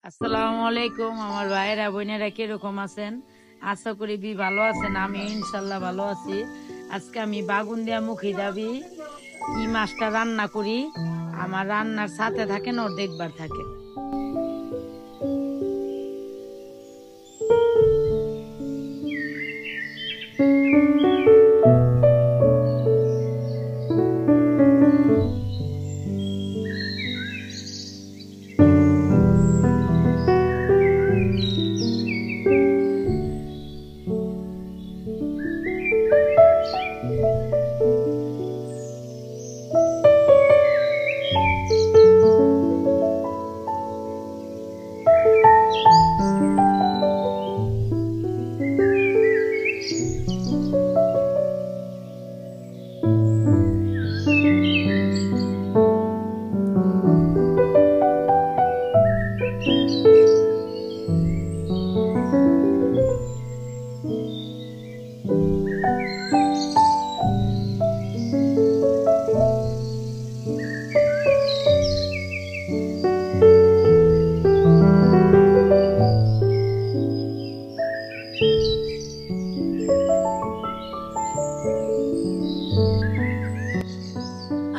আসসালামু আলাইকুম আমার ভাইয়েরা বোনেরা কিরকম আছেন? আশা করি ভালো আছেন। আমি ইনশাল্লাহ ভালো আছি। আজকে আমি বাগুন দিয়া মুখি দাবি কি মাছটা রান্না করি। আমার রান্নার সাথে থাকেন ওর দেখবার থাকেন।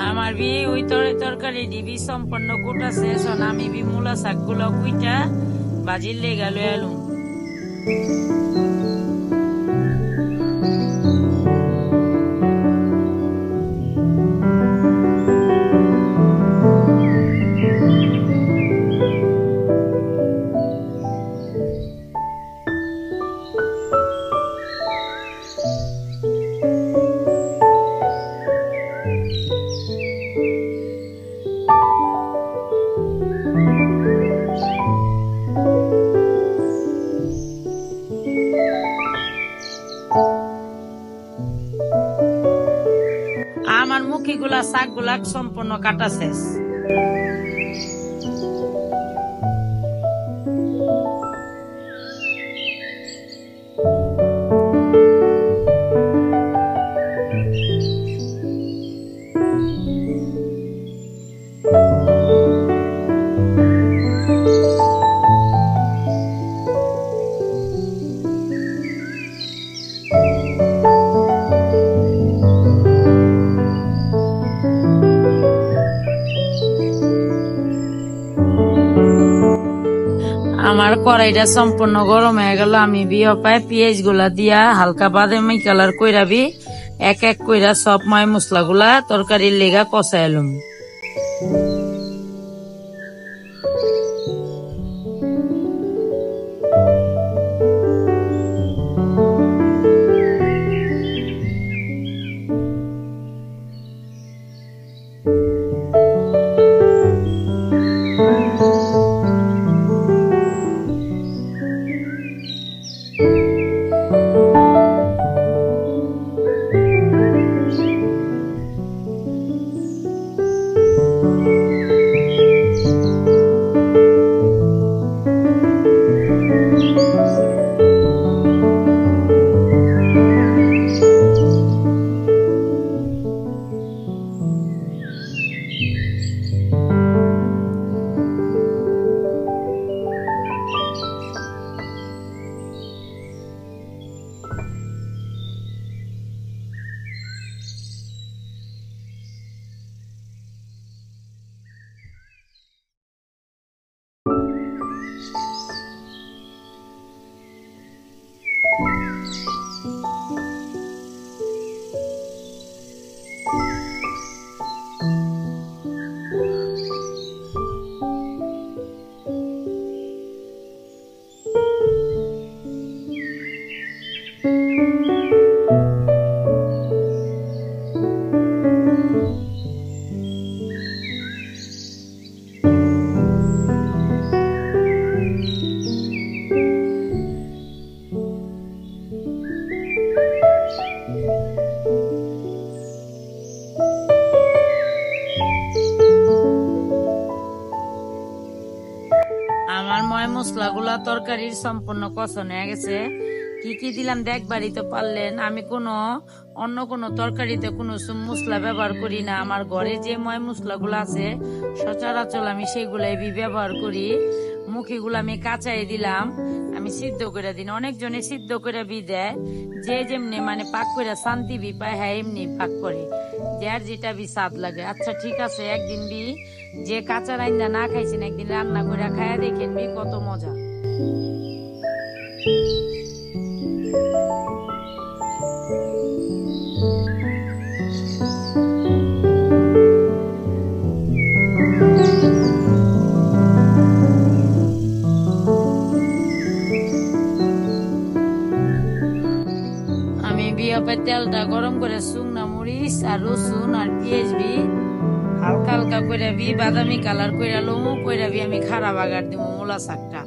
আমার ওই তরকারি ডিবি সম্পন্ন কুটা শেষ। আমি মূলা শাক গুলো কুইটা বাজির লেগা লয়ে এলুম। আমার মুখিগুলা শাক গুলা সম্পূর্ণ কাটা শেষ। আমার কড়াইটা সম্পূর্ণ গরম হয়ে গেল। আমি পায় পেঁয়াজ গুলা দিয়া হালকা বাদামি কালার কইরাবি এক এক কইরা সব ময় মশলা গুলা তরকারির লেগা কষাইলুম। আমার ময় মশলা গুলা তরকারির সম্পূর্ণ কষানো হয়ে গেছে। কি কি দিলাম দেখবারই তো পারলেন। আমি অন্য কোনো তরকারিতে কোনো মশলা ব্যবহার করি না। আমার ঘরে যে ময় মশলা গুলো আছে সচরাচর আমি সেগুলাই ব্যবহার করি। মুখিগুলো আমি কাঁচাই দিলাম, আমি সিদ্ধ করে দিন। অনেকজনে সিদ্ধ করে বি দেয়, যে যেমনি মানে পাক করে শান্তি বি পায়, হ্যাঁ এমনি পাক করে, যার যেটা বি স্বাদ লাগে। আচ্ছা ঠিক আছে, একদিন বি যে কাঁচা রান্না না খাইছেন একদিন রান্না করে খায়া দেখেন বি কত মজা। তেলটা গরম করে শুকনা মরিচ আর রসুন আর পেঁয়াজ বি হালকা হালকা করে বি বাদামি কালার করে লমু করে বি আমি খারা বাগার দিব মূলা শাকটা।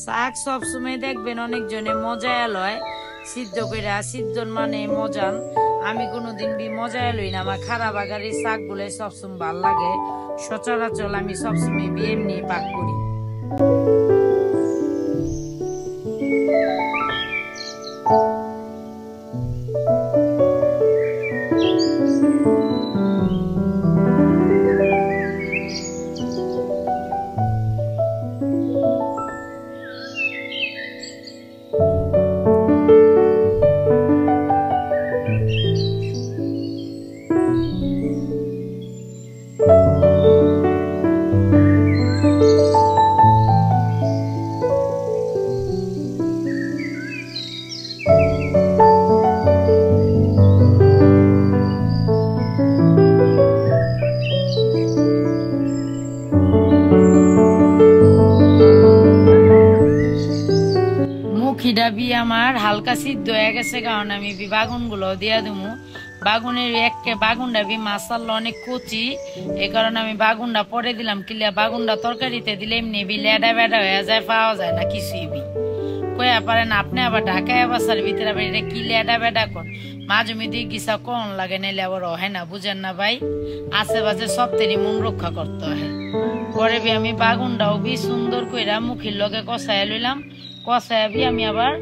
শাক সবসময় দেখবেন অনেকজনে মজায় লয় সিদ্ধ করে, সিদ্ধ মানে মজান, আমি কোনোদিন বি মজায় লই না। আমার খারা বাগারের শাক গুলো সবসময় ভাল লাগে, সচরাচর আমি সবসময় বি এমনি পাক করি। মুখিটা বি আমার হালকা সিদ্ধ হয়ে গেছে, কারণ আমি বাগুন গুলো দিয়া দেবো। বাগুনের বাগুনটা বি মাসাল্লা অনেক কচি, এই কারণে আমি বাগুনটা পরে দিলাম। কিলিয়া বাগুনটা তরকারিতে দিলে এমনি বি লেডা বেডা হয়ে যায়, পাওয়া যায় না কিছুই বি কয়া পারেন। আপনি আবার ঢাকায় বাসার ভিতরে আবার এটা কি লেডা বেডা কর, মাঝে মধ্যে গিসা কন লাগে, নাইলে আবার হয় না, বুঝেন না ভাই। আশেপাশে সব তেরি মন রক্ষা করতে হয়। পরে বি আমি বাগুনটাও বি সুন্দর কইরা মুখির লগে কষায় লইলাম, কষায় বি আমি আবার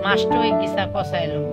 মাছটা ওই গিসা কষায় লম।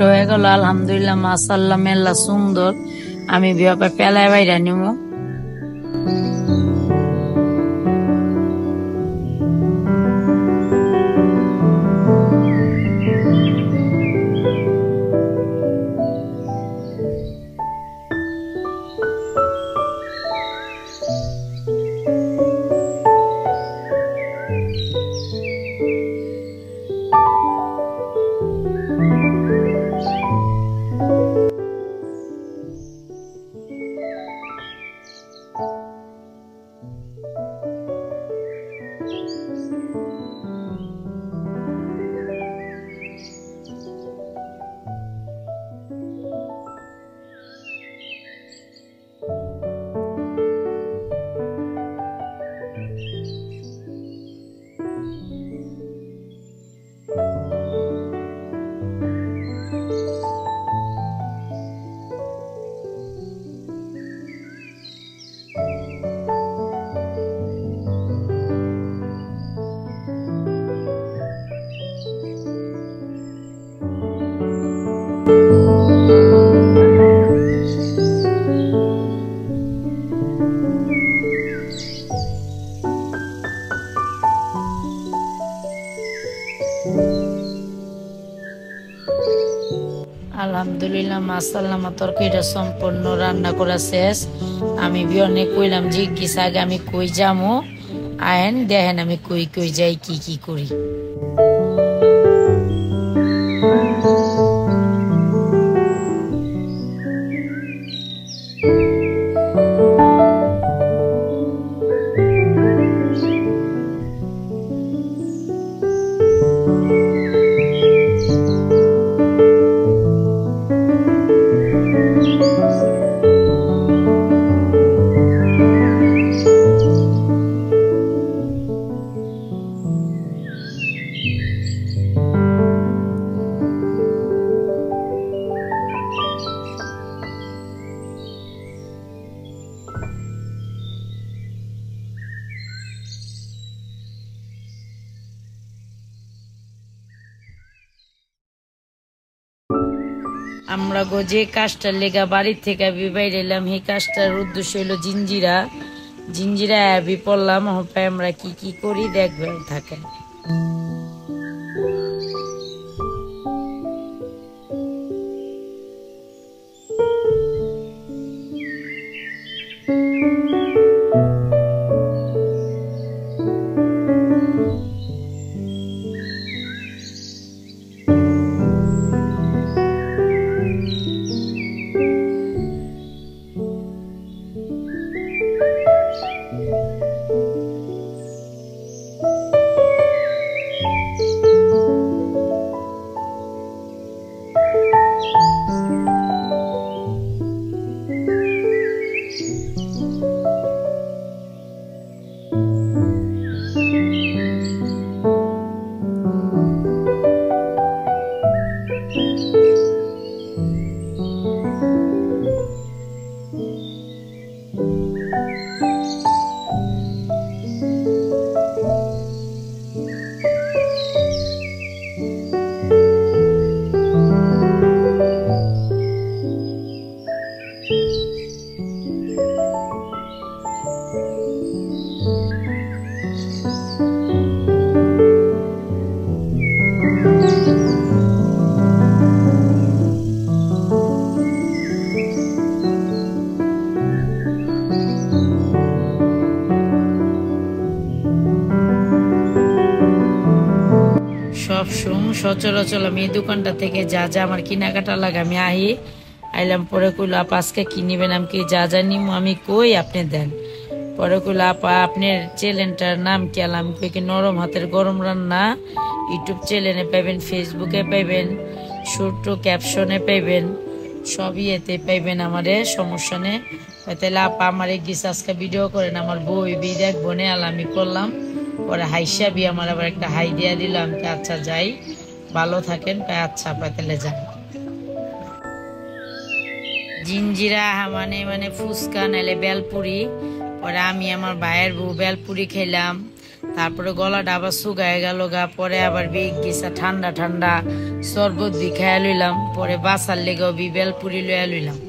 হয়ে গেল আলহামদুলিল্লাহ, মাশাআল্লাহ মেলা সুন্দর। আমি বিয়াপে পেলায় বাইরা নিমু। মাসাল্লামা তরকারিটা সম্পূর্ণ রান্না করা শেষ। আমি বিয়নে কইলাম জিজ্ঞেস আগে আমি কই যামো, আয়েন দেখেন আমি কই কই যাই কি কি করি। আমরা গো যে কাজটার লেগা বাড়ির থেকে বাইরে এলাম সেই কাজটার উদ্দেশ্য হইলো জিঞ্জিরা জিঞ্জিরা অ্যাবি পড়লাম। আমরা কি কি করি দেখবেন থাকেন। সচরাচর আমি এই দোকানটা থেকে যা যা আমার কেনাকাটা লাগে আমি আইলাম। পরে কইলো আপা আজকে কি নিবেন? আমি কি যা যা নিব আমি কই আপনি দেন। পরে কইলো আপা আপনার চ্যানেলটার নাম কি? আমি কই কি নরম হাতের গরম রান্না। ইউটিউব চ্যানেলে পাইবেন, ফেসবুকে পাইবেন, ছোট্ট ক্যাপশনে পাইবেন, সব ইয়েতে পাইবেন। আমারে সমস্যা নেই। তাহলে আপা আমার গিয়ে আজকে ভিডিও করেন, আমার বই দেখবো নে। আমি করলাম। পরে হাইসাবি আমার আবার একটা হাই দিয়া দিলাম। আচ্ছা যাই, ভালো থাকেন। আচ্ছা পাতালে যান। জিঞ্জিরা মানে ফুচকা নাইলে বেলপুরি। পরে আমি আমার ভাইয়ের বউ বেলপুরি খেলাম। তারপরে গলাটা আবার শুকায় গেল গা। পরে আবার গেছা ঠান্ডা ঠান্ডা শরবত বি খাইয়া লইলাম। পরে বাসার লেগেও বেলপুরি লইয়া লইলাম।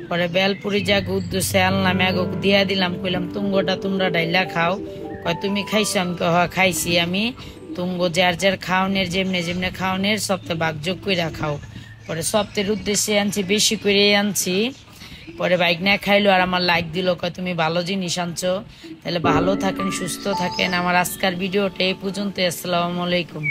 পরে বেলপুরি যাক উদ্দেশ্যে আনলাম, এগো দিয়া দিলাম। কইলাম তুঙ্গটা তোমরা ডাইলা খাও। কয় তুমি খাইছো? আমি খাইছি। আমি তুঙ্গ যার যার খাওনের যেমনে যেমনে খাওনের সপ্তাহে ভাগযোগ কইরা খাও। পরে সপ্তাহের উদ্দেশ্যে আনছি, বেশি করে আনছি। পরে বাইক না খাইলো আর আমার লাইক দিল, কয় তুমি ভালো জিনিস আনছো। তাহলে ভালো থাকেন, সুস্থ থাকেন। আমার আজকের ভিডিওটা এই পর্যন্ত। আসসালামু আলাইকুম।